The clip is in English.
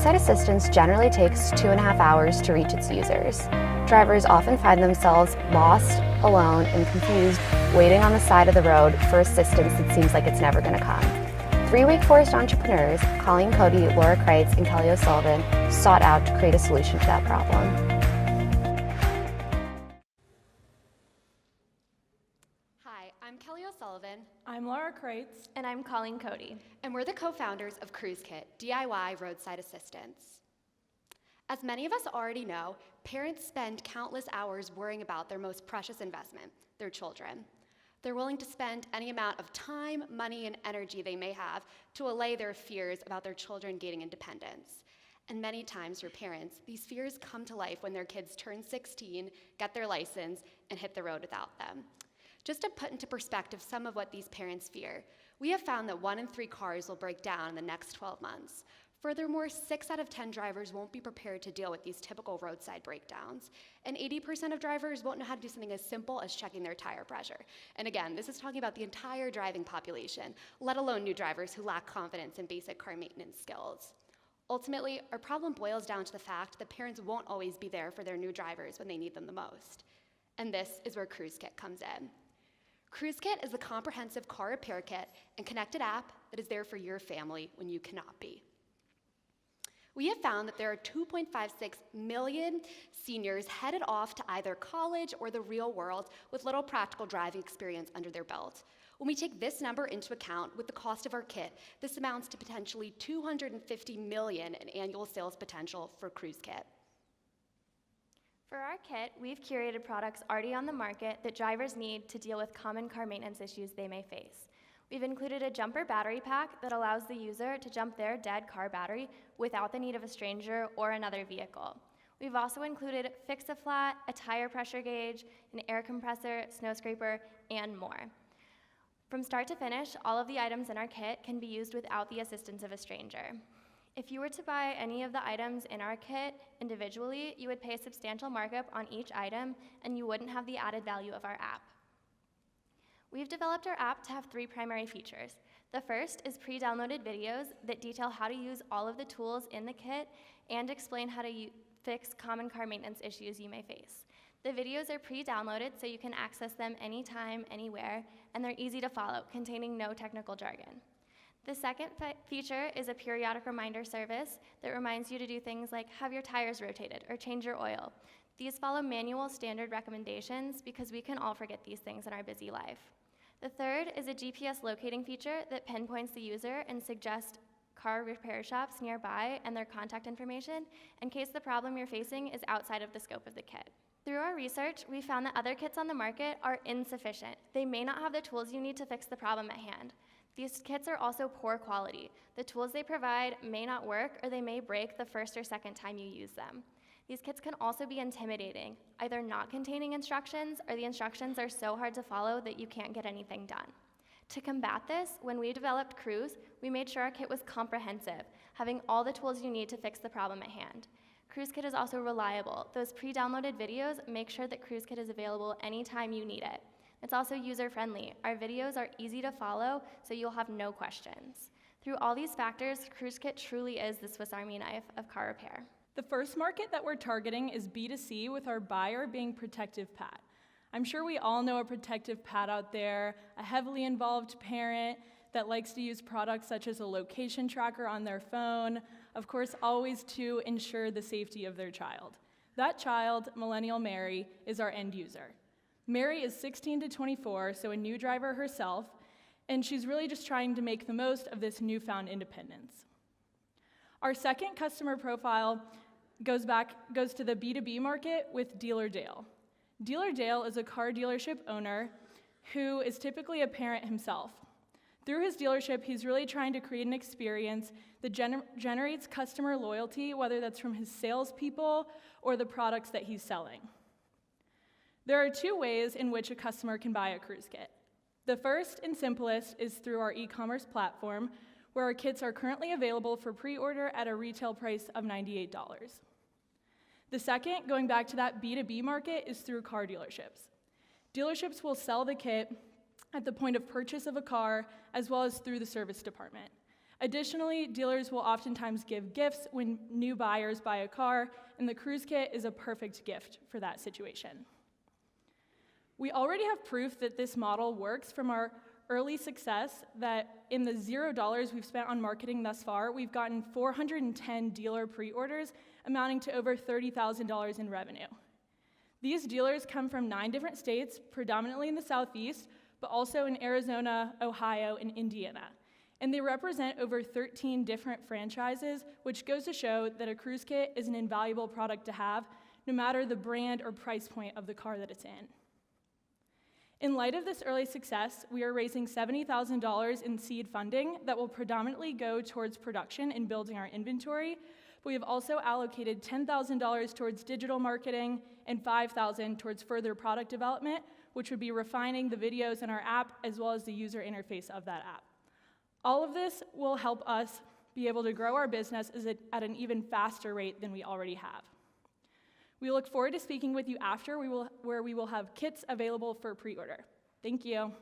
Roadside assistance generally takes 2.5 hours to reach its users. Drivers often find themselves lost, alone, and confused, waiting on the side of the road for assistance that seems like it's never going to come. 3 Wake Forest entrepreneurs, Colleen Cody, Laura Kreitz, and Kelly O'Sullivan, sought out to create a solution to that problem. Hi, I'm Kelly O'Sullivan. I'm Laura Kreitz. And I'm Colleen Cody. And we're the co-founders of Crewz'ing, DIY roadside assistance. As many of us already know, parents spend countless hours worrying about their most precious investment, their children. They're willing to spend any amount of time, money, and energy they may have to allay their fears about their children gaining independence. And many times for parents, these fears come to life when their kids turn 16, get their license, and hit the road without them. Just to put into perspective some of what these parents fear, we have found that 1 in 3 cars will break down in the next 12 months. Furthermore, 6 out of 10 drivers won't be prepared to deal with these typical roadside breakdowns. And 80% of drivers won't know how to do something as simple as checking their tire pressure. And again, this is talking about the entire driving population, let alone new drivers who lack confidence in basic car maintenance skills. Ultimately, our problem boils down to the fact that parents won't always be there for their new drivers when they need them the most. And this is where Crewz'ing comes in. Crewz'ing is a comprehensive car repair kit and connected app that is there for your family when you cannot be. We have found that there are 2.56 million seniors headed off to either college or the real world with little practical driving experience under their belt. When we take this number into account with the cost of our kit, this amounts to potentially $250 million in annual sales potential for Crewz'ing. For our kit, we've curated products already on the market that drivers need to deal with common car maintenance issues they may face. We've included a jumper battery pack that allows the user to jump their dead car battery without the need of a stranger or another vehicle. We've also included fix-a-flat, a tire pressure gauge, an air compressor, snow scraper, and more. From start to finish, all of the items in our kit can be used without the assistance of a stranger. If you were to buy any of the items in our kit individually, you would pay a substantial markup on each item, and you wouldn't have the added value of our app. We've developed our app to have 3 primary features. The first is pre-downloaded videos that detail how to use all of the tools in the kit and explain how to fix common car maintenance issues you may face. The videos are pre-downloaded so you can access them anytime, anywhere, and they're easy to follow, containing no technical jargon. The second feature is a periodic reminder service that reminds you to do things like have your tires rotated or change your oil. These follow manual standard recommendations because we can all forget these things in our busy life. The third is a GPS locating feature that pinpoints the user and suggests car repair shops nearby and their contact information in case the problem you're facing is outside of the scope of the kit. Through our research, we found that other kits on the market are insufficient. They may not have the tools you need to fix the problem at hand. These kits are also poor quality. The tools they provide may not work, or they may break the first or second time you use them. These kits can also be intimidating, either not containing instructions or the instructions are so hard to follow that you can't get anything done. To combat this, when we developed Crewz, we made sure our kit was comprehensive, having all the tools you need to fix the problem at hand. Crewz'ing is also reliable. Those pre-downloaded videos make sure that Crewz'ing is available anytime you need it. It's also user-friendly. Our videos are easy to follow, so you'll have no questions. Through all these factors, Crewz'ing truly is the Swiss Army knife of car repair. The first market that we're targeting is B2C, with our buyer being Protective Pat. I'm sure we all know a Protective Pat out there, a heavily involved parent that likes to use products such as a location tracker on their phone, of course, always to ensure the safety of their child. That child, Millennial Mary, is our end user. Mary is 16 to 24, so a new driver herself, and she's really just trying to make the most of this newfound independence. Our second customer profile goes to the B2B market with Dealer Dale. Dealer Dale is a car dealership owner who is typically a parent himself. Through his dealership, he's really trying to create an experience that generates customer loyalty, whether that's from his salespeople or the products that he's selling. There are 2 ways in which a customer can buy a Crewz'ing. The first and simplest is through our e-commerce platform, where our kits are currently available for pre-order at a retail price of $98. The second, going back to that B2B market, is through car dealerships. Dealerships will sell the kit at the point of purchase of a car, as well as through the service department. Additionally, dealers will oftentimes give gifts when new buyers buy a car, and the Crewz kit is a perfect gift for that situation. We already have proof that this model works from our early success that in the $0 we've spent on marketing thus far, we've gotten 410 dealer pre-orders amounting to over $30,000 in revenue. These dealers come from 9 different states, predominantly in the Southeast, but also in Arizona, Ohio, and Indiana. And they represent over 13 different franchises, which goes to show that a Crewz kit is an invaluable product to have, no matter the brand or price point of the car that it's in. In light of this early success, we are raising $70,000 in seed funding that will predominantly go towards production and building our inventory, but we have also allocated $10,000 towards digital marketing and $5,000 towards further product development, which would be refining the videos in our app as well as the user interface of that app. All of this will help us be able to grow our business at an even faster rate than we already have. We look forward to speaking with you after, where we will have kits available for pre-order. Thank you.